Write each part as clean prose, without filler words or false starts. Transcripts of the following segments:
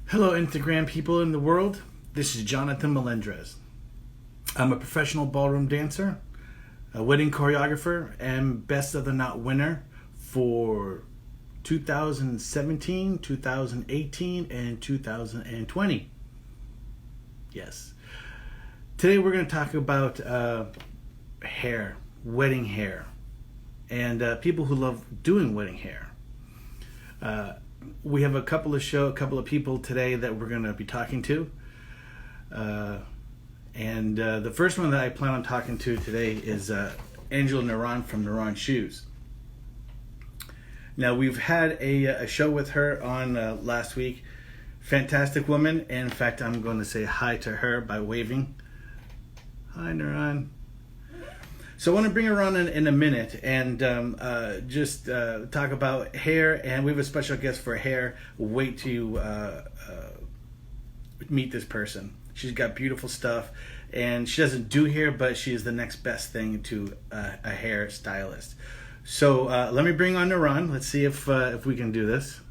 Hello, Instagram people in the world. This is Jonathon Melendrez. I'm a professional ballroom dancer, a wedding choreographer, and Best of the Knot winner for 2017, 2018, and 2020. Yes. Today we're going to talk about hair, wedding hair, and people who love doing wedding hair. We have a couple of people today that we're going to be talking to. And the first one that I plan on talking to today is Angela Nuran from Nuran Shoes. Now, we've had a show with her on last week. Fantastic woman. And in fact, I'm going to say hi to her by waving. Hi, Nuran. So I want to bring her on in a minute and just talk about hair. And we have a special guest for hair. Wait to meet this person. She's got beautiful stuff. And she doesn't do hair, but she is the next best thing to a hair stylist. So let me bring on Nuran. Let's see if we can do this.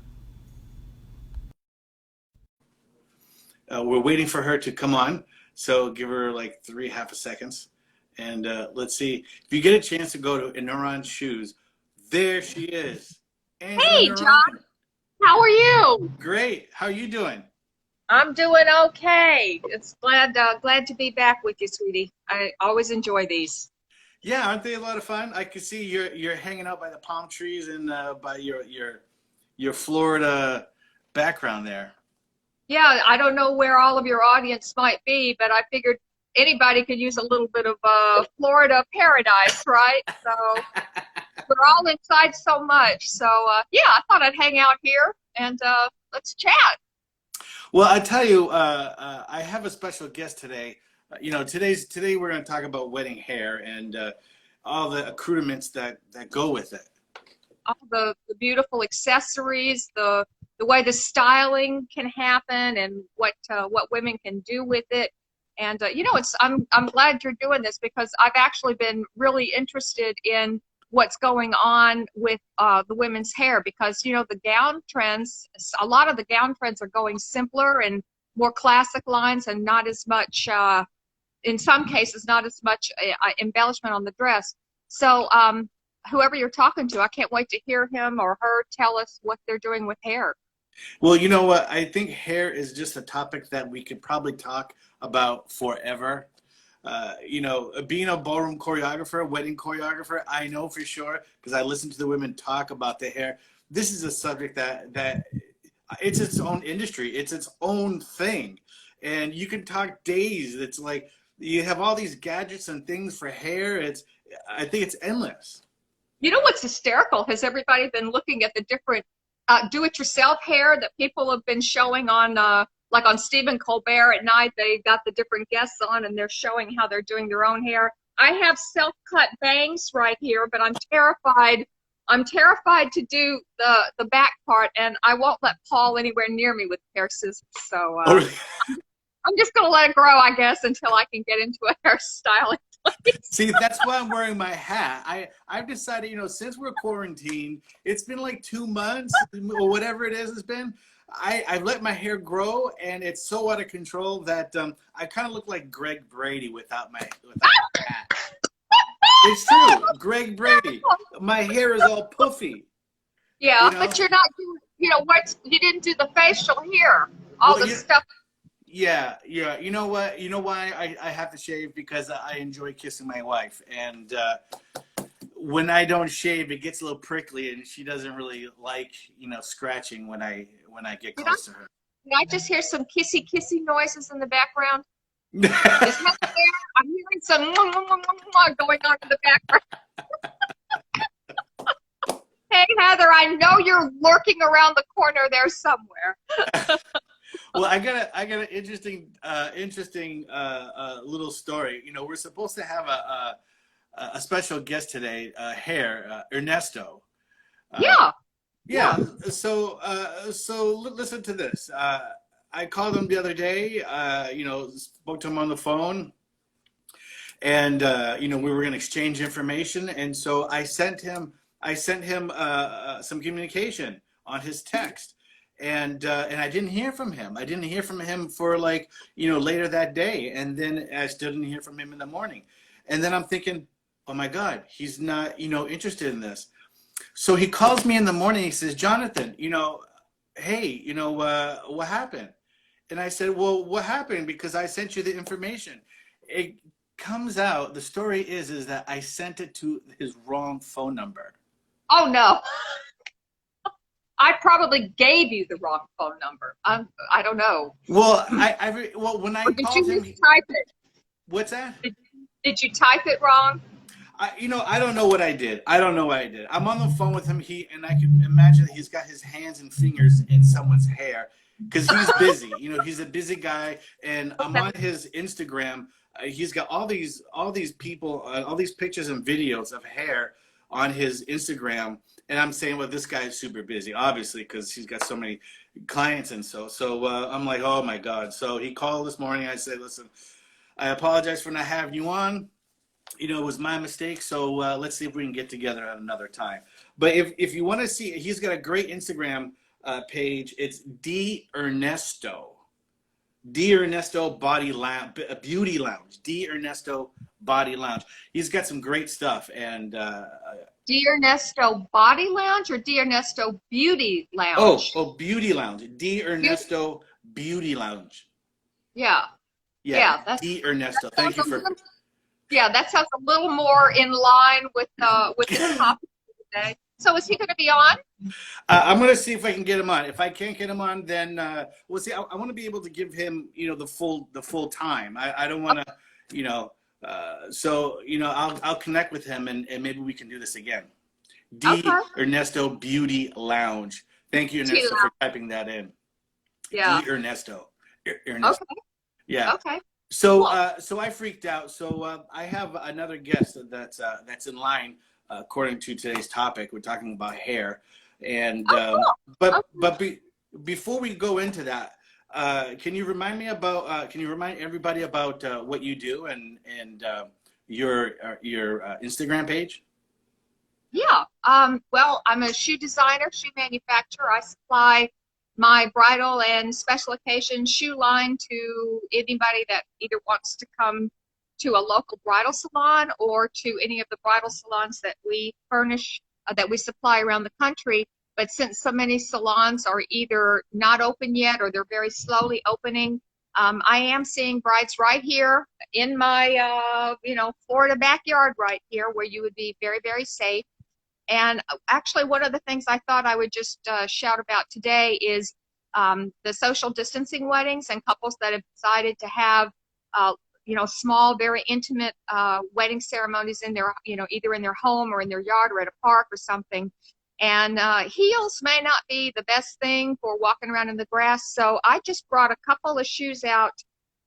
We're waiting for her to come on. So give her like half a seconds. And let's see. If you get a chance to go to Nuran Shoes, there she is. Angela Hey, Nuran. John. How are you? Great. How are you doing? I'm doing okay. It's glad to be back with you, sweetie. I always enjoy these. Yeah, aren't they a lot of fun? I can see you're hanging out by the palm trees and by your Florida background there. Yeah, I don't know where all of your audience might be, but I figured anybody could use a little bit of Florida paradise, right? So we're all inside so much. So yeah, I thought I'd hang out here and let's chat. Well, I tell you, I have a special guest today. Today we're going to talk about wedding hair and all the accoutrements that go with it. All the beautiful accessories, the way the styling can happen, and what women can do with it. And I'm glad you're doing this because I've actually been really interested in what's going on with the women's hair because the gown trends. A lot of the gown trends are going simpler and more classic lines, and not as much. In some cases, not as much embellishment on the dress. So whoever you're talking to, I can't wait to hear him or her tell us what they're doing with hair. Well, you know what? I think hair is just a topic that we could probably talk about forever. Being a ballroom choreographer, wedding choreographer, I know for sure because I listen to the women talk about the hair. This is a subject that it's its own industry. It's its own thing. And you can talk days. It's like you have all these gadgets and things for hair. I think it's endless. You know what's hysterical? Has everybody been looking at the different do-it-yourself hair that people have been showing on, like on Stephen Colbert at night? They got the different guests on and they're showing how they're doing their own hair. I have self-cut bangs right here, but I'm terrified. I'm terrified to do the back part, and I won't let Paul anywhere near me with hair scissors. So I'm just gonna let it grow, I guess, until I can get into a hairstyling place. See, that's why I'm wearing my hat. I've decided, since we're quarantined, it's been like 2 months or whatever it is. It's been. I've let my hair grow, and it's so out of control that I kind of look like Greg Brady without my hat. It's true, Greg Brady. My hair is all puffy. Yeah, but you're not doing. You didn't do the facial here. All the stuff. Yeah. You know what? You know why I have to shave? Because I enjoy kissing my wife. And when I don't shave, it gets a little prickly, and she doesn't really like, scratching when I get close to her. Did I just hear some kissy noises in the background? Is Heather there? I'm hearing some going on in the background. Hey, Heather, I know you're lurking around the corner there somewhere. Well, I got an interesting little story. We're supposed to have a special guest today, Ernesto. Yeah. So listen to this. I called him the other day. Spoke to him on the phone, and we were going to exchange information. And so I sent him some communication on his text. and I didn't hear from him. I didn't hear from him for like, later that day. And then I still didn't hear from him in the morning. And then I'm thinking, oh my God, he's not, interested in this. So he calls me in the morning. He says, Jonathan, hey, what happened? And I said, well, what happened? Because I sent you the information. It comes out, the story is that I sent it to his wrong phone number. Oh no. I probably gave you the wrong phone number. I don't know. Well, when I Did called you him, type it? what's that? Did you type it wrong? I don't know what I did. I don't know what I did. I'm on the phone with him. And I can imagine that he's got his hands and fingers in someone's hair because he's busy. He's a busy guy. And I'm on his Instagram. He's got all these people, all these pictures and videos of hair on his Instagram. And I'm saying, well, this guy is super busy, obviously, because he's got so many clients and so. So I'm like, oh my God. So he called this morning. I said, listen, I apologize for not having you on. It was my mistake. So let's see if we can get together at another time. But if you want to see, he's got a great Instagram page. It's D Ernesto Body Lounge, Beauty Lounge. D Ernesto Body Lounge. He's got some great stuff. And D Ernesto Body Lounge or D Ernesto Beauty Lounge? Oh, Beauty Lounge. D Ernesto Beauty Lounge. Yeah. Yeah. D Ernesto. Thank you for. Yeah, that sounds a little more in line with the topic today. So is he going to be on? I'm going to see if I can get him on. If I can't get him on, then we'll see. I want to be able to give him, the full time. I don't want to, so I'll connect with him and maybe we can do this again. D Ernesto Beauty Lounge. Thank you, Ernesto, for typing that in. Yeah. D Ernesto. Okay. Yeah. Okay. So, cool. So I freaked out. So I have another guest that's in line according to today's topic. We're talking about hair, and before we go into that, can you remind everybody about what you do and your Instagram page? Yeah. Well, I'm a shoe designer, shoe manufacturer. I supply my bridal and special occasion shoe line to anybody that either wants to come to a local bridal salon or to any of the bridal salons that we furnish, that we supply around the country. But since so many salons are either not open yet or they're very slowly opening, I am seeing brides right here in my, Florida backyard right here where you would be very, very safe. And actually, one of the things I thought I would just shout about today is the social distancing weddings and couples that have decided to have, small, very intimate wedding ceremonies in their, either in their home or in their yard or at a park or something. And heels may not be the best thing for walking around in the grass. So I just brought a couple of shoes out.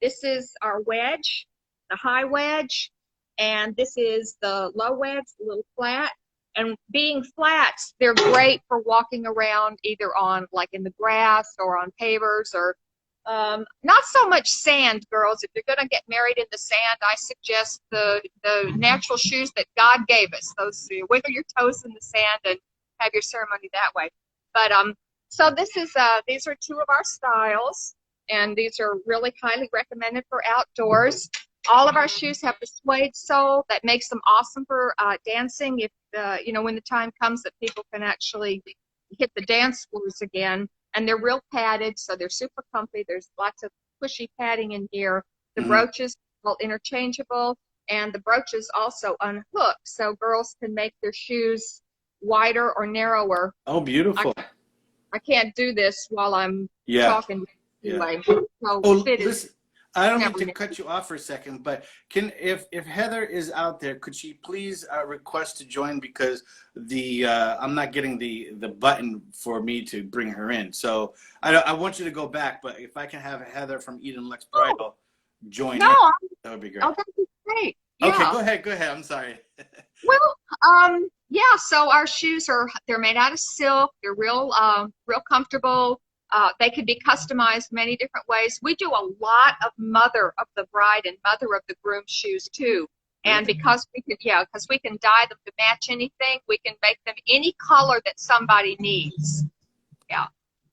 This is our wedge, the high wedge, and this is the low wedge, the little flat. And being flats, they're great for walking around either on like in the grass or on pavers or not so much sand, girls. If you're going to get married in the sand, I suggest the natural shoes that God gave us. Those you wiggle your toes in the sand and have your ceremony that way. But so these are two of our styles, and these are really highly recommended for outdoors. All of our shoes have the suede sole that makes them awesome for dancing. If when the time comes that people can actually hit the dance floors again, and they're real padded, so they're super comfy. There's lots of cushy padding in here. The brooches are all interchangeable, and the brooches also unhook, so girls can make their shoes wider or narrower. Oh, beautiful! I can't do this while I'm talking. Anyway, so fit is. I don't mean to cut you off for a second, but if Heather is out there, could she please request to join, because I'm not getting the button for me to bring her in. So I want you to go back, but if I can have Heather from Edenluxe Bridal join in, that would be great. Oh, that'd be great. Yeah. Okay, go ahead. I'm sorry. Well, so our shoes they're made out of silk. They're real comfortable. They could be customized many different ways. We do a lot of mother of the bride and mother of the groom shoes too. And because we can dye them to match anything, we can make them any color that somebody needs. Yeah.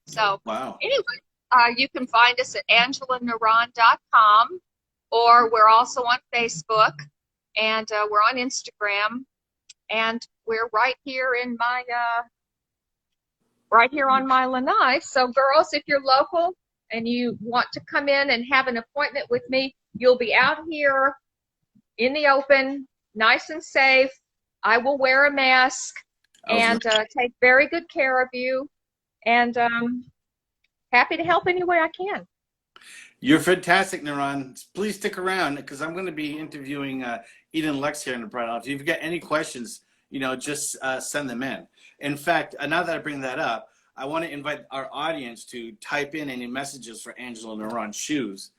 So Wow. anyway, you can find us at angelanuran.com, or we're also on Facebook, and we're on Instagram, and we're right here in my right here on my lanai. So girls, if you're local and you want to come in and have an appointment with me, you'll be out here in the open, nice and safe. I will wear a mask and take very good care of you, and happy to help any way I can. You're fantastic, Nuran. Please stick around because I'm going to be interviewing Edenluxe here in the Bridal. If you've got any questions, just send them in. In fact, now that I bring that up, I want to invite our audience to type in any messages for Angela Nuran shoes.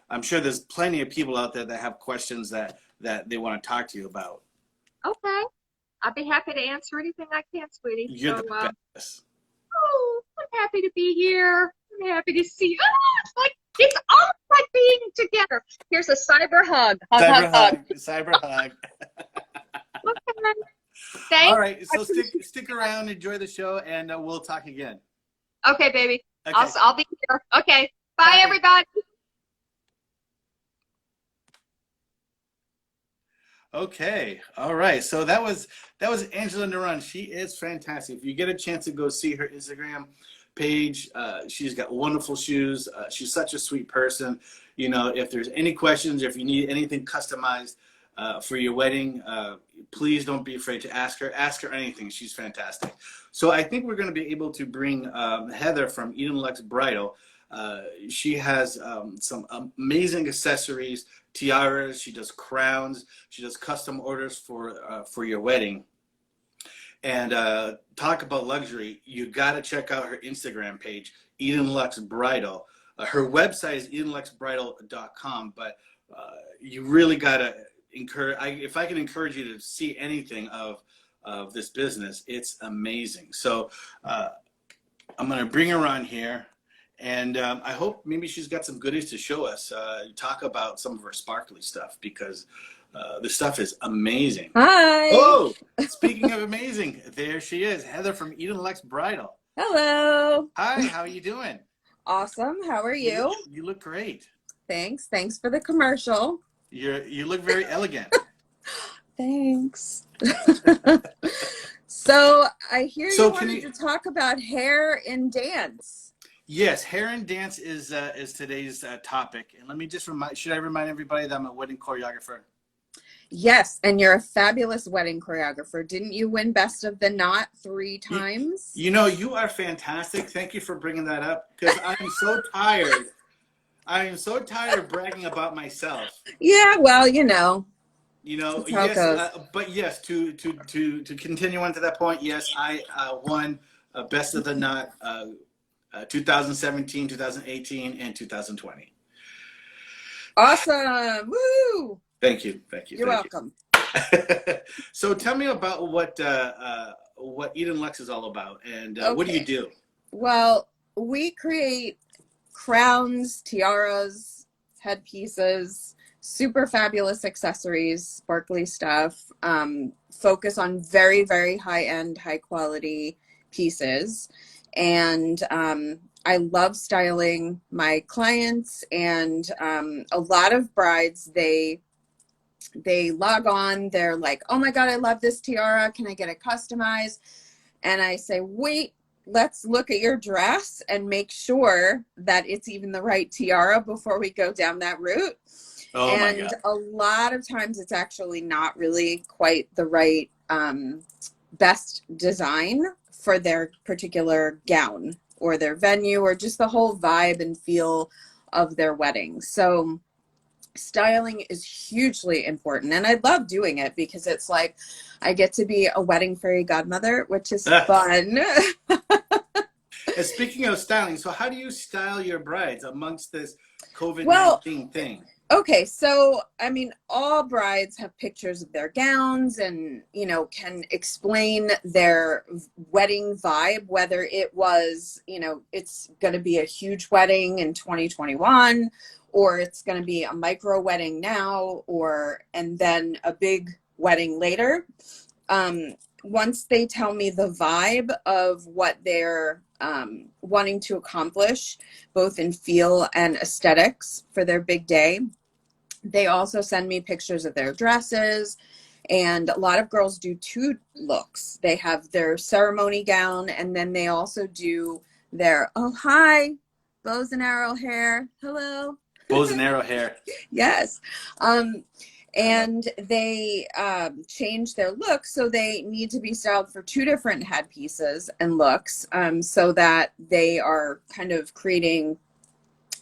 I'm sure there's plenty of people out there that have questions that they want to talk to you about. Okay. I'd be happy to answer anything I can, sweetie. You're the best. Oh, I'm happy to be here. I'm happy to see you. Oh, it's almost like being together. Here's a cyber hug. Cyber hug. Okay. Thanks. All right, so stick around, enjoy the show, and we'll talk again. Okay, baby. Okay. I'll be here. Okay. Bye, everybody. Okay, all right. So that was Angela Nuran. She is fantastic. If you get a chance to go see her Instagram page, she's got wonderful shoes. She's such a sweet person. If there's any questions, if you need anything customized for your wedding, please don't be afraid to ask her. Ask her anything. She's fantastic. So I think we're going to be able to bring Heather from Edenluxe Bridal. She has some amazing accessories, tiaras. She does crowns. She does custom orders for your wedding. And talk about luxury. You got to check out her Instagram page, Edenluxe Bridal. Her website is edenluxebridal.com. But you really got to encourage. If I can encourage you to see anything of this business, it's amazing. So I'm going to bring her on here. And I hope maybe she's got some goodies to show us, talk about some of her sparkly stuff, because the stuff is amazing. Hi. Oh, speaking of amazing, there she is, Heather from Edenluxe Bridal. Hello. Hi, how are you doing? Awesome. How are you? You look great. Thanks. Thanks for the commercial. You look very elegant. Thanks. So I hear you wanted to talk about hair and dance. Yes, hair and dance is today's topic. And let me just should I remind everybody that I'm a wedding choreographer? Yes, and you're a fabulous wedding choreographer. Didn't you win Best of the Knot 3 times? You are fantastic. Thank you for bringing that up, because I am so tired. I am so tired of bragging about myself. Yeah, well, yes, but yes, to continue on to that point, yes, I won Best of the Knot 2017, 2018, and 2020. Awesome. Woo! Thank you. You're welcome. So tell me about what Edenluxe is all about, and what do you do? Well, we create crowns, tiaras, headpieces, super fabulous accessories, sparkly stuff, focus on very, very high-end, high-quality pieces. And I love styling my clients, and a lot of brides, they log on, they're like, oh my God, I love this tiara. Can I get it customized? And I say, wait, let's look at your dress and make sure that it's even the right tiara before we go down that route. Oh and my God. A lot of times it's actually not really quite the right best design for their particular gown or their venue or just the whole vibe and feel of their wedding. So styling is hugely important, and I love doing it because it's like I get to be a wedding fairy godmother, which is fun. And speaking of styling, so how do you style your brides amongst this COVID-19 thing? Okay, so I mean, all brides have pictures of their gowns and, can explain their wedding vibe, whether it was, it's going to be a huge wedding in 2021, or it's going to be a micro wedding now, and then a big wedding later. Once they tell me the vibe of what their wanting to accomplish, both in feel and aesthetics for their big day. They also send me pictures of their dresses, and a lot of girls do two looks. They have their ceremony gown, and then they also do their, oh, hi, bows and arrow hair. Hello. Bows and arrow hair. Yes. And they change their look, so they need to be styled for two different headpieces and looks, so that they are kind of creating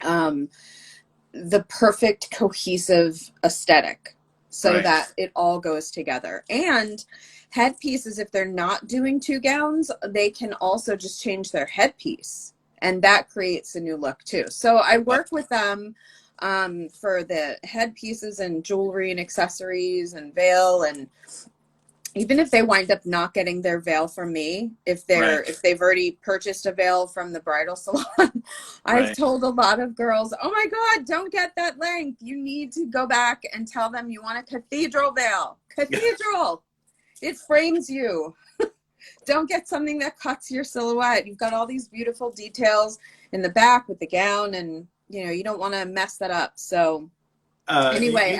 the perfect cohesive aesthetic, so Right. that it all goes together. And headpieces, if they're not doing two gowns, they can also just change their headpiece, and that creates a new look too. So I work with them for the headpieces and jewelry and accessories and veil. And even if they wind up not getting their veil from me, if they've already purchased a veil from the bridal salon, I've told a lot of girls, oh my God, don't get that length. You need to go back and tell them you want a cathedral veil. Cathedral. It frames you. Don't get something that cuts your silhouette. You've got all these beautiful details in the back with the gown, and you don't want to mess that up. So anyway,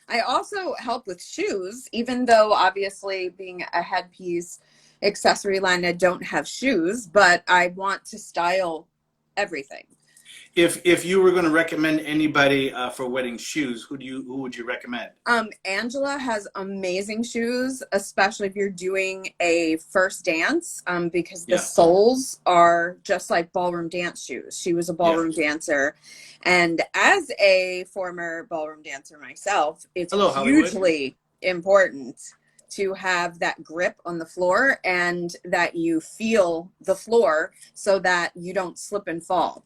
I also help with shoes, even though obviously being a headpiece accessory line, I don't have shoes, but I want to style everything. If you were going to recommend anybody for wedding shoes, who would you recommend? Angela has amazing shoes, especially if you're doing a first dance, because the soles are just like ballroom dance shoes. She was a ballroom dancer, and as a former ballroom dancer myself, it's hugely important to have that grip on the floor and that you feel the floor so that you don't slip and fall.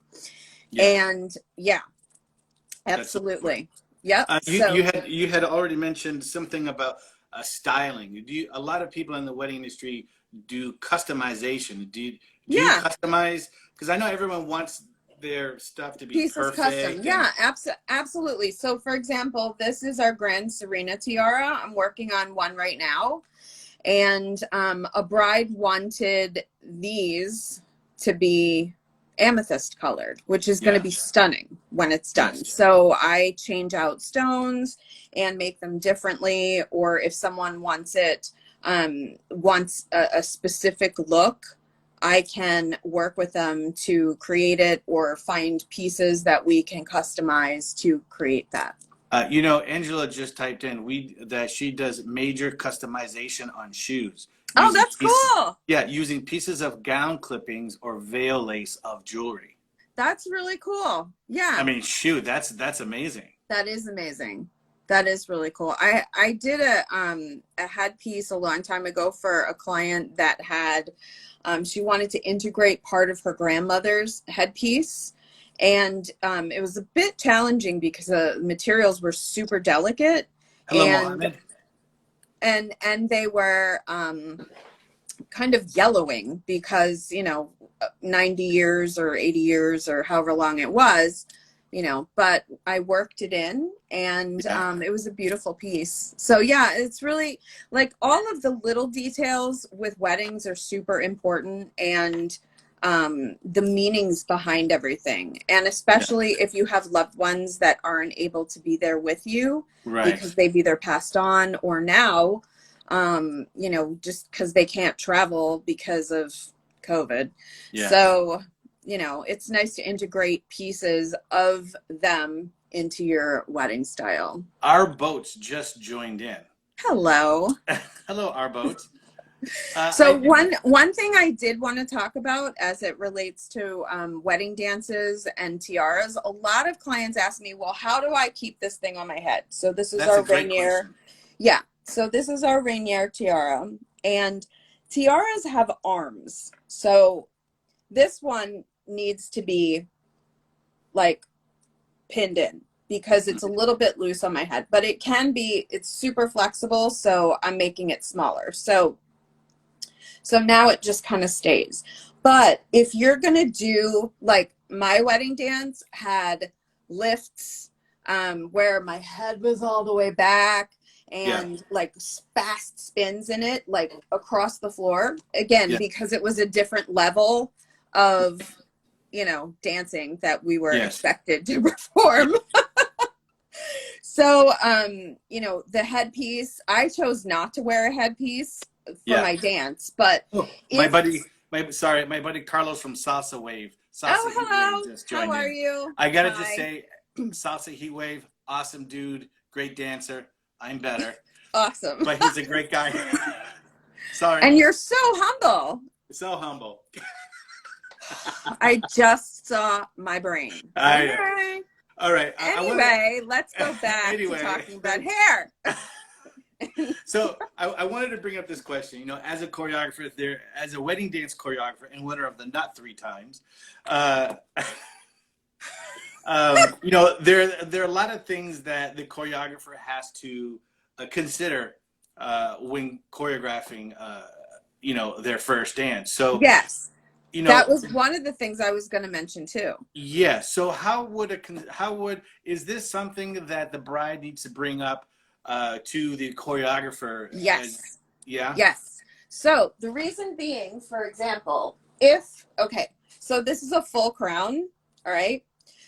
And absolutely. Yep. You had already mentioned something about styling. A lot of people in the wedding industry do customization. Do you customize? Because I know everyone wants their stuff to be pieces perfect. custom. Absolutely. So for example, this is our Grand Serena tiara. I'm working on one right now. And a bride wanted these to be amethyst colored, which is going to be stunning when it's done. So I change out stones and make them differently, or if someone wants it, wants a specific look, I can work with them to create it, or find pieces that we can customize to create that. Angela just typed in that she does major customization on shoes. Oh, that's cool. Yeah, using pieces of gown clippings or veil lace of jewelry. That's really cool. Yeah. I mean, shoot, that's amazing. That is amazing. That is really cool. I did a headpiece a long time ago for a client that had, she wanted to integrate part of her grandmother's headpiece. And it was a bit challenging because the materials were super delicate. Hello, Mohammed. And they were kind of yellowing because 90 years or 80 years or however long it was, but I worked it in, and it was a beautiful piece. So yeah, it's really like all of the little details with weddings are super important, and the meanings behind everything, and especially if you have loved ones that aren't able to be there with you because they've either passed on or now just because they can't travel because of COVID. So it's nice to integrate pieces of them into your wedding style. Our boats just joined in. Hello. Hello, our boats. So one thing I did want to talk about as it relates to wedding dances and tiaras, a lot of clients ask me, well, how do I keep this thing on my head? So this is our Rainier. Yeah. So this is our Rainier tiara, and tiaras have arms. So this one needs to be like pinned in because it's a little bit loose on my head, but it's super flexible. So I'm making it smaller. So now it just kind of stays. But if you're going to do, like my wedding dance had lifts where my head was all the way back and like fast spins in it, like across the floor. Again, because it was a different level of, dancing that we were Yes. expected to perform. So, the headpiece, I chose not to wear a headpiece for my dance, but Oh, my buddy Carlos from Salsa Wave. Salsa Heat hello. Wave just joined How are in. you? I gotta Hi. just say, Salsa Heat Wave, awesome dude, great dancer. I'm better, Awesome. but he's a great guy. Sorry. And you're so humble. So humble. I just saw my brain. Okay. All right. Anyway, let's go back to talking about hair. So I wanted to bring up this question. As a choreographer, as a wedding dance choreographer and winner of the Nut 3 times, there are a lot of things that the choreographer has to consider when choreographing, their first dance. So yes. That was one of the things I was going to mention too. Yeah. So is this something that the bride needs to bring up to the choreographer? Yes. Yeah. Yes. So the reason being, for example, so this is a full crown. All right.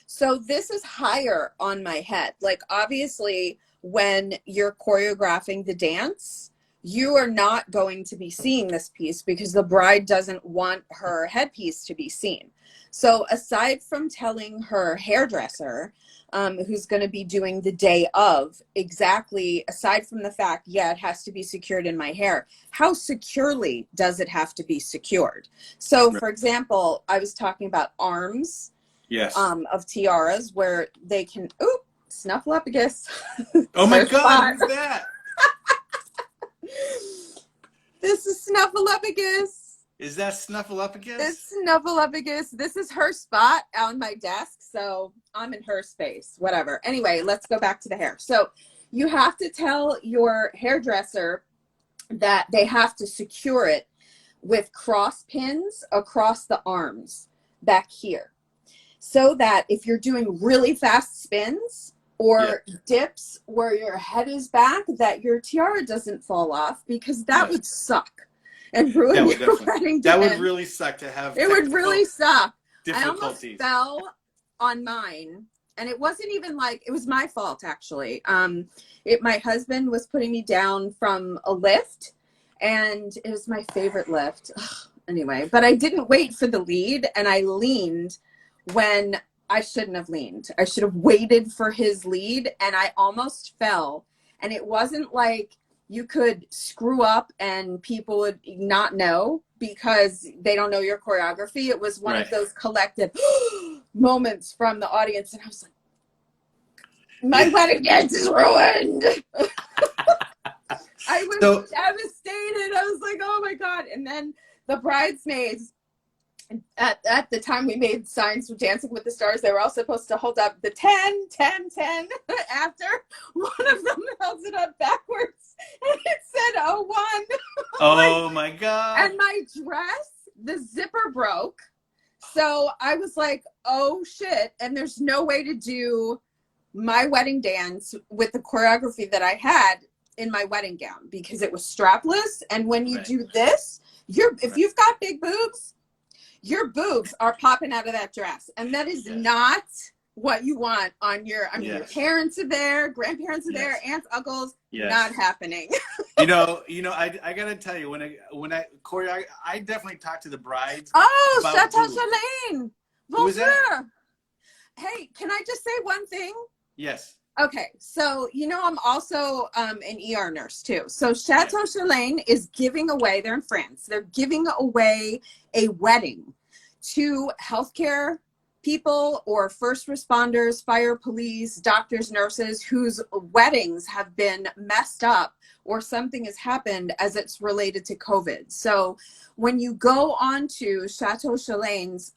So this is higher on my head. Like, obviously, when you're choreographing the dance, you are not going to be seeing this piece because the bride doesn't want her headpiece to be seen. So aside from telling her hairdresser, who's going to be doing the day of, exactly, aside from the fact, it has to be secured in my hair, how securely does it have to be secured? So, for example, I was talking about arms of tiaras where they can, snuffleupagus. Oh my God, who's that? This is Snuffleupagus. Is that Snuffleupagus? It's Snuffleupagus. This is her spot on my desk, so I'm in her space. Whatever. Anyway, let's go back to the hair. So you have to tell your hairdresser that they have to secure it with cross pins across the arms back here, so that if you're doing really fast spins or dips where your head is back, that your tiara doesn't fall off, because that would suck and ruin your wedding dance. That would really suck to have. It would really suck. I almost fell on mine, and it wasn't even it was my fault, actually. My husband was putting me down from a lift, and it was my favorite lift. Anyway, but I didn't wait for the lead, and I leaned when I shouldn't have leaned. I should have waited for his lead, and I almost fell. And it wasn't like you could screw up and people would not know because they don't know your choreography. It was one of those collective moments from the audience, and I was like, my wedding dance is ruined. I was devastated. I was like, oh my God. And then the bridesmaids, at the time we made signs for Dancing with the Stars, they were all supposed to hold up the 10, 10, 10 after. One of them held it up backwards, and it said 01. Oh my God. And my dress, the zipper broke. So I was like, oh shit. And there's no way to do my wedding dance with the choreography that I had in my wedding gown, because it was strapless. And when you do this, if you've got big boobs, your boobs are popping out of that dress. And that is not what you want on your, your parents are there, grandparents are there, aunts, uncles, not happening. I gotta tell you, when I choreograph, I definitely talk to the brides. Oh, Chateau Chalane. Bonjour. Hey, can I just say one thing? Yes. Okay, so I'm also an ER nurse too. So Chateau Chalane is giving away, they're in France, they're giving away a wedding to healthcare people or first responders, fire, police, doctors, nurses whose weddings have been messed up or something has happened as it's related to COVID. So when you go on to Chateau Chalane's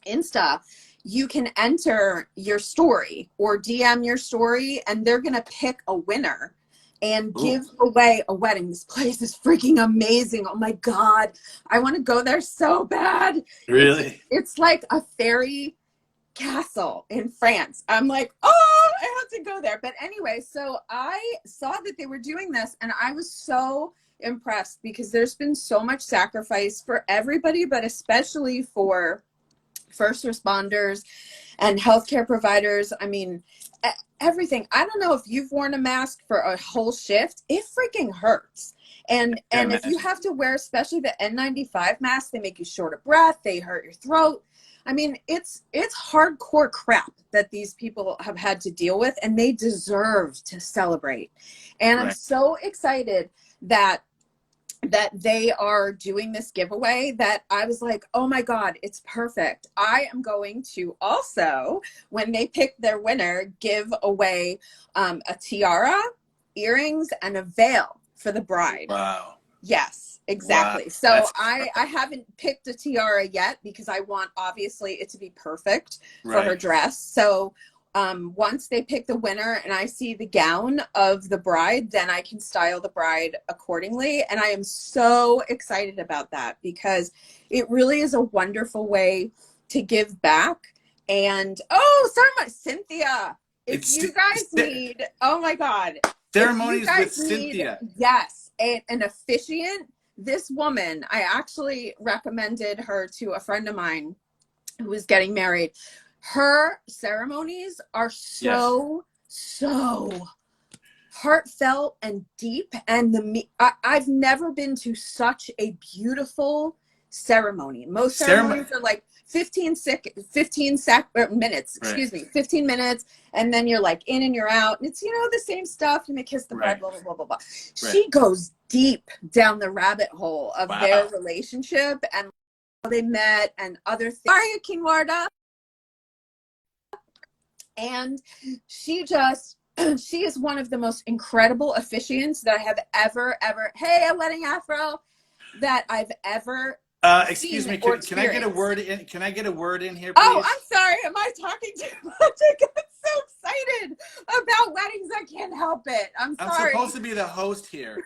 Insta, you can enter your story or DM your story, and they're going to pick a winner and give away a wedding. This place is freaking amazing. Oh my God. I want to go there so bad. Really? It's like a fairy castle in France. I'm like, oh, I have to go there. But anyway, so I saw that they were doing this, and I was so impressed because there's been so much sacrifice for everybody, but especially for first responders and healthcare providers. I mean, everything. I don't know if you've worn a mask for a whole shift. It freaking hurts. And if you have to wear, especially the N95 mask, they make you short of breath. They hurt your throat. I mean, it's hardcore crap that these people have had to deal with, and they deserve to celebrate. And I'm so excited that they are doing this giveaway, that I was like, oh my God, it's perfect. I am going to also, when they pick their winner, give away a tiara, earrings, and a veil for the bride. Wow. Yes, exactly. Wow. So I haven't picked a tiara yet because I want, obviously, it to be perfect for her dress. So once they pick the winner and I see the gown of the bride, then I can style the bride accordingly. And I am so excited about that because it really is a wonderful way to give back. And, oh, sorry, Cynthia, if you guys need, oh my God. Ceremonies with Cynthia. Yes, an officiant. This woman, I actually recommended her to a friend of mine who was getting married. Her ceremonies are so heartfelt and deep. And I've never been to such a beautiful ceremony. Most ceremonies are like 15 minutes, excuse me, 15 minutes. And then you're like in and you're out. And it's, you know, the same stuff. You may kiss the bride, blah, blah, blah, blah, blah. She goes deep down the rabbit hole of their relationship and how they met and other things. Maria Kinwarda. And she is one of the most incredible officiants that I have ever, hey, a wedding afro, that I've ever excuse me, can I get a word in? Can I get a word in here, please? Oh, I'm sorry. Am I talking too much? I got so excited about weddings. I can't help it. I'm sorry. I'm supposed to be the host here.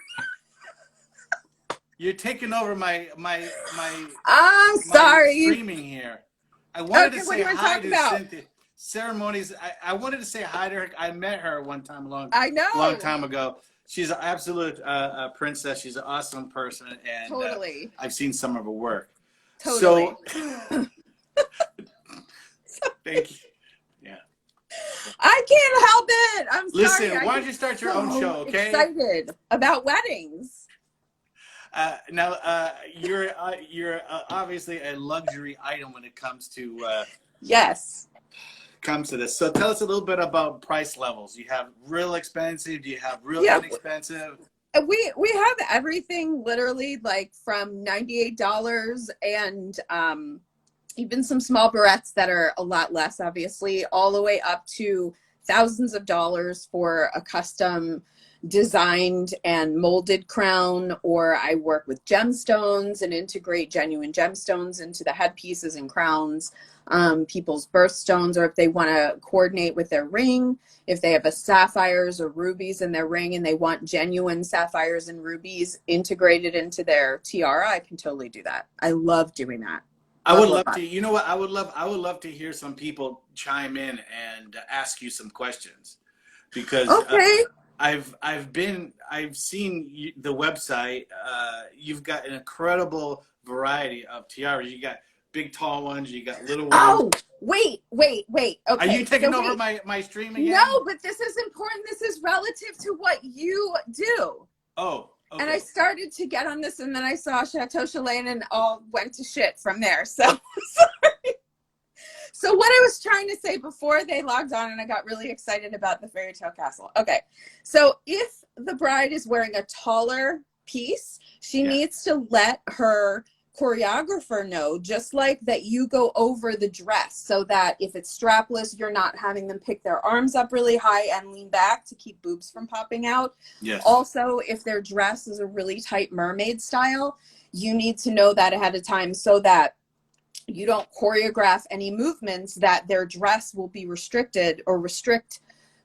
You're taking over my sorry. streaming here. I wanted to say hi to about? Cynthia. Ceremonies. I wanted to say hi to her. I met her one time long time ago. She's an absolute princess. She's an awesome person, and I've seen some of her work. Totally. So, thank you. Yeah. I can't help it. I'm sorry. Listen, why don't you start your own show, okay? Excited about weddings. Now, you're obviously a luxury item when it comes to comes to this. So tell us a little bit about price levels. You have real expensive. Do you have real inexpensive? We have everything, literally, like from $98 and even some small barrettes that are a lot less, obviously, all the way up to thousands of dollars for a custom designed and molded crown. Or I work with gemstones and integrate genuine gemstones into the headpieces and crowns, people's birthstones, or if they want to coordinate with their ring, if they have a sapphires or rubies in their ring and they want genuine sapphires and rubies integrated into their tiara, I can totally do that. I love doing that. I would love to. You know what? I would love to hear some people chime in and ask you some questions, because I've seen the website. You've got an incredible variety of tiaras. You got big tall ones. You got little ones. Oh, wait. Okay. Are you taking over my stream again? No, but this is important. This is relative to what you do. Oh. Okay. And I started to get on this, and then I saw Chateau Chalane and all went to shit from there. So, sorry. So what I was trying to say before they logged on, and I got really excited about the fairy tale castle. Okay. So if the bride is wearing a taller piece, she needs to let her choreographer know, just like that, you go over the dress so that if it's strapless, you're not having them pick their arms up really high and lean back to keep boobs from popping out. Yes. Also, if their dress is a really tight mermaid style, you need to know that ahead of time so that you don't choreograph any movements that their dress will be restricted, or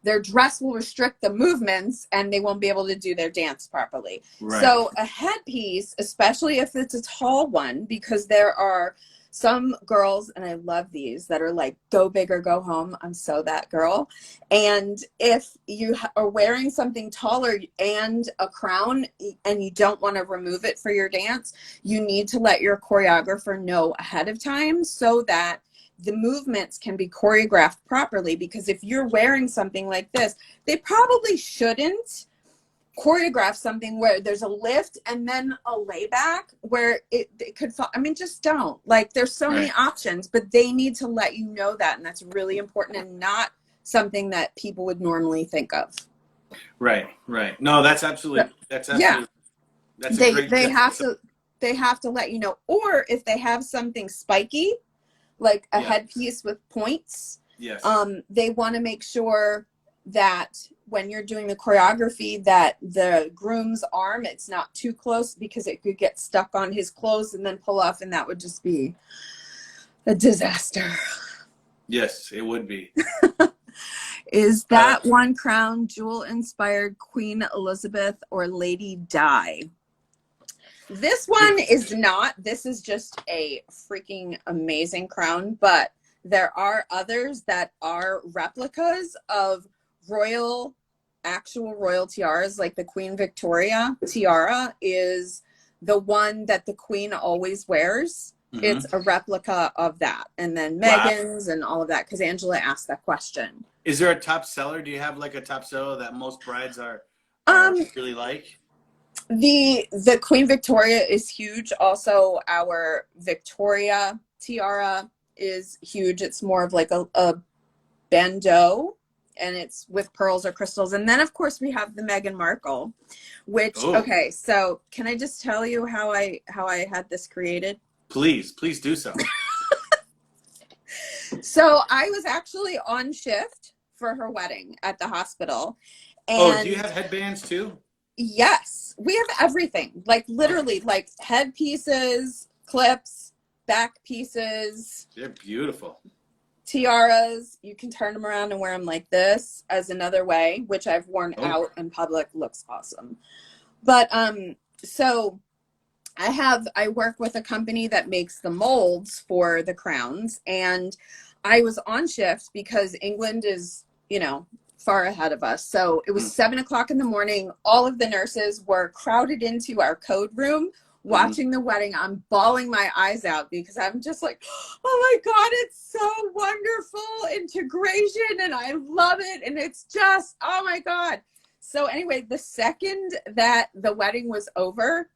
their dress will restrict the movements and they won't be able to do their dance properly. Right. So a headpiece, especially if it's a tall one, because there are some girls, and I love these, that are like, go big or go home. I'm so that girl. And if you are wearing something taller and a crown and you don't want to remove it for your dance, you need to let your choreographer know ahead of time so that the movements can be choreographed properly. Because if you're wearing something like this, they probably shouldn't choreograph something where there's a lift and then a layback where it could fall. I mean, just don't. Like, there's so many options, but they need to let you know that, and that's really important and not something that people would normally think of. Right. No, that's absolutely that's a great they have to let you know. Or if they have something spiky, like a headpiece with points, they want to make sure that when you're doing the choreography that the groom's arm, it's not too close, because it could get stuck on his clothes and then pull off, and that would just be a disaster. Yes, it would be. Is that one crown jewel inspired Queen Elizabeth or Lady Di? This one is not. This is just a freaking amazing crown, but there are others that are replicas of actual royal tiaras. Like the Queen Victoria tiara is the one that the Queen always wears. It's a replica of that. And then Meghan's and all of that, because Angela asked that question. Is there a top seller? Do you have like a top seller that most brides are really like? The Queen Victoria is huge. Also, our Victoria tiara is huge. It's more of like a bandeau, and it's with pearls or crystals. And then, of course, we have the Meghan Markle, which, okay, so can I just tell you how I had this created? Please do so. So I was actually on shift for her wedding at the hospital. And do you have headbands too? Yes, we have everything. Like literally, like headpieces, clips, back pieces. They're beautiful. Tiaras. You can turn them around and wear them like this as another way, which I've worn out in public. Looks awesome. But so I work with a company that makes the molds for the crowns, and I was on shift because England is, far ahead of us. So it was 7:00 in the morning. All of the nurses were crowded into our code room watching the wedding. I'm bawling my eyes out because I'm just like, oh my God, it's so wonderful integration and I love it. And it's just, oh my God. So anyway, the second that the wedding was over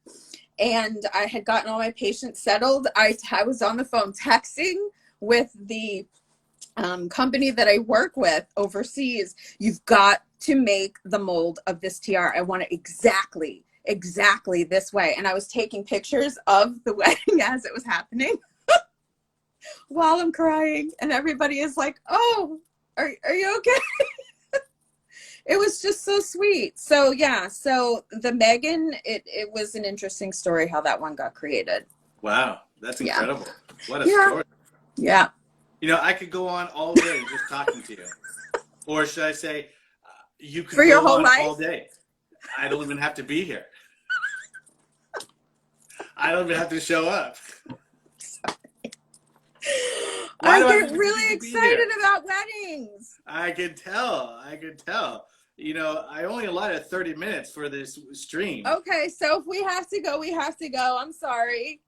and I had gotten all my patients settled, I was on the phone texting with the company that I work with overseas. You've got to make the mold of this tiara. I want it exactly this way. And I was taking pictures of the wedding as it was happening while I'm crying. And everybody is like, oh, are you okay? It was just so sweet. So yeah, so the Meghan, it was an interesting story how that one got created. Wow, that's incredible. What a story. Yeah. I could go on all day just talking to you. Or should I say, you could for your go whole on life? all day. I don't even have to be here. I don't even have to show up. I get really excited about weddings. I could tell. I only allotted 30 minutes for this stream. Okay, so if we have to go, we have to go. I'm sorry.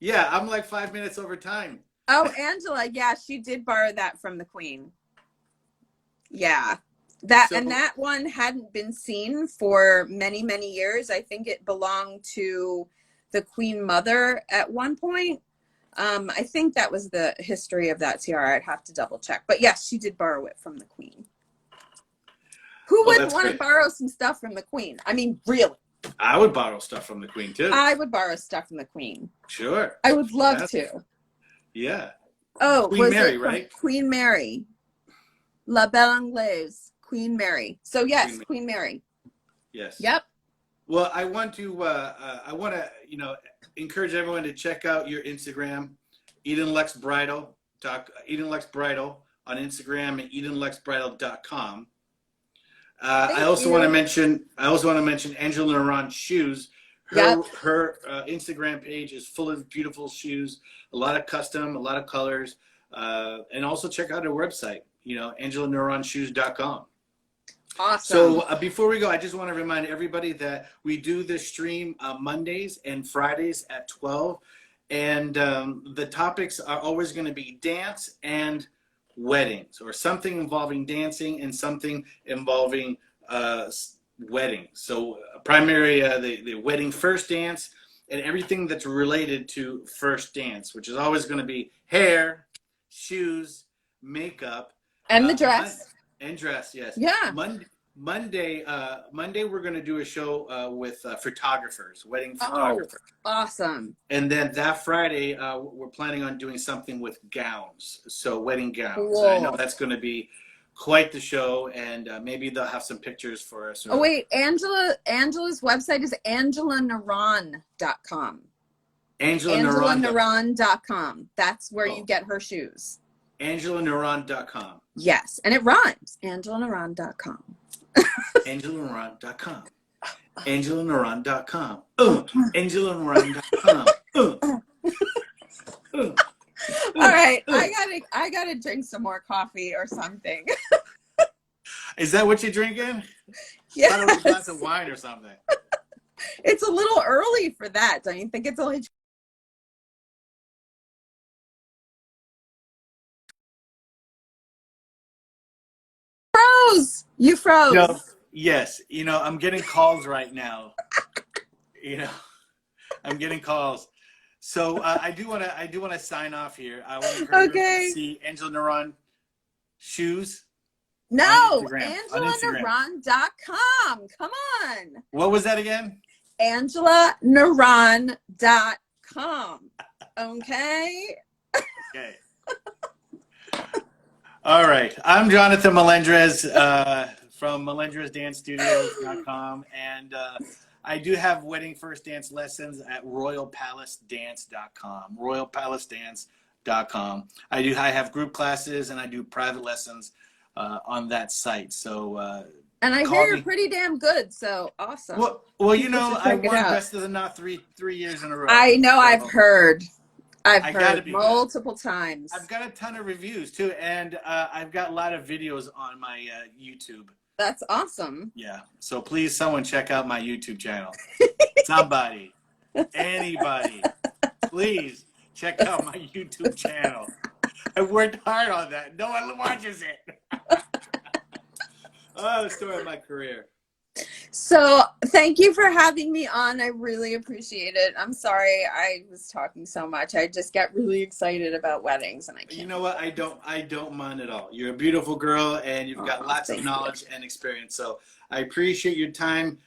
Yeah, I'm like 5 minutes over time. Oh, Angela, yeah, she did borrow that from the Queen. Yeah. That one hadn't been seen for many, many years. I think it belonged to the Queen Mother at one point. I think that was the history of that tiara. I'd have to double check. But yes, she did borrow it from the Queen. Who wouldn't want to borrow some stuff from the Queen? I mean, really. I would borrow stuff from the Queen, too. I would borrow stuff from the Queen. Sure. I would love to. Yeah. Oh, Queen Mary, right? Queen Mary. La Belle Anglaise. Queen Mary. So yes, Queen Mary. Yes. Yep. Well, I want to encourage everyone to check out your Instagram, Edenluxe Bridal, Edenluxe Bridal on Instagram and EdenluxeBridal.com. I also want to mention Angela Nuran shoes, Her Instagram page is full of beautiful shoes, a lot of custom, a lot of colors, and also check out her website, AngelaNuranShoes.com. Awesome. So before we go, I just want to remind everybody that we do this stream Mondays and Fridays at 12, and the topics are always going to be dance and weddings, or something involving dancing and something involving wedding. So primary the wedding first dance and everything that's related to first dance, which is always going to be hair, shoes, makeup, and the dress. And dress, yes. Yeah. Monday we're going to do a show with photographers, wedding photographers. Oh, awesome. And then that Friday, we're planning on doing something with gowns, so wedding gowns. Cool. I know that's going to be quite the show, and maybe they'll have some pictures for us. Oh, wait, Angela's website is AngelaNuran.com. AngelaNuran.com. That's where you get her shoes. AngelaNuran.com. Yes, and it rhymes. AngelaNuran.com. AngelaNuran.com. AngelaNuran.com. AngelaNuran.com. All right, I gotta drink some more coffee or something. Is that what you're drinking? Yes. I thought it was a glass of wine or something. It's a little early for that. Don't you think it's only? You froze. No, yes, I'm getting calls right now. I'm getting calls. So I do want to sign off here. I want to okay. See Angela Nuran shoes. No, AngelaNuran.com. Come on. What was that again? AngelaNuran.com. Okay. Okay. All right. I'm Jonathon Melendrez from melendrezdance.studios.com, and I do have wedding first dance lessons at royalpalacedance.com. royalpalacedance.com. I have group classes and I do private lessons on that site. So and I hear you're pretty damn good. So awesome. Well, I won Best of the Knot three years in a row. I know. So, I've heard heard multiple times. I've got a ton of reviews too, and I've got a lot of videos on my YouTube. That's awesome. Yeah. So please, someone check out my YouTube channel. Somebody, anybody, please check out my YouTube channel. I worked hard on that. No one watches it. Oh, the story of my career. So thank you for having me on. I really appreciate it. I'm sorry I was talking so much. I just get really excited about weddings, and I can't. You know what? I don't mind at all. You're a beautiful girl, and you've got lots of knowledge and experience. So I appreciate your time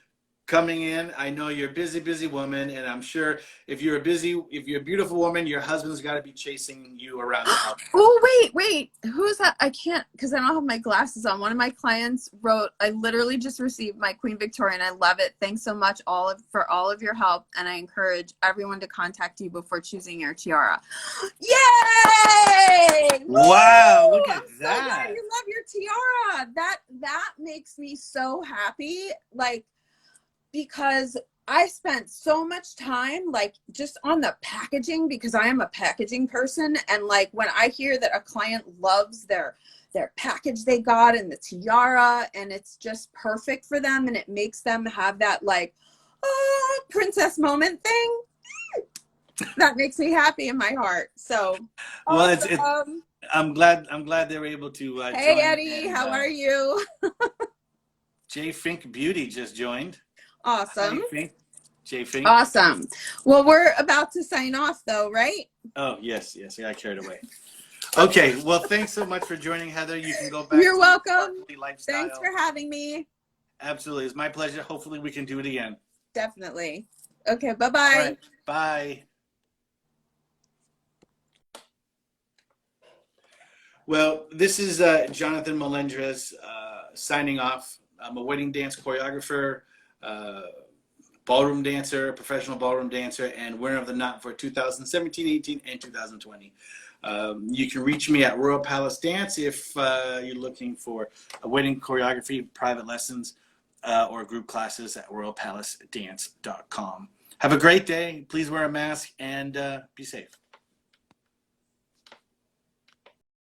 coming in. I know you're a busy woman, and I'm sure if you're a beautiful woman, your husband's got to be chasing you around the house. Oh, wait. Who's that? I can't, because I don't have my glasses on. One of my clients wrote, I literally just received my Queen Victoria, and I love it. Thanks so much for all of your help, and I encourage everyone to contact you before choosing your tiara. Yay! Wow, look at I'm that. So glad you love your tiara. That makes me so happy. Because I spent so much time just on the packaging, because I am a packaging person, and when I hear that a client loves their package they got and the tiara, and it's just perfect for them, and it makes them have that princess moment thing, that makes me happy in my heart. So well, I'm glad they were able to hey join. Eddie, and, how are you? J Fink Beauty just joined. Awesome. J Fink. Awesome. Well, we're about to sign off though, right? Oh, yes. I got carried away. Okay. Well, thanks so much for joining, Heather. You can go back. You're welcome. Lifestyle. Thanks for having me. Absolutely. It's my pleasure. Hopefully we can do it again. Definitely. Okay. Bye-bye. All right. Bye. Well, this is Jonathon Melendrez signing off. I'm a wedding dance choreographer, ballroom dancer, professional ballroom dancer, and winner of the Knot for 2017, 18, and 2020. You can reach me at Royal Palace Dance if you're looking for a wedding choreography, private lessons, or group classes at royalpalacedance.com. Have a great day. Please wear a mask and be safe.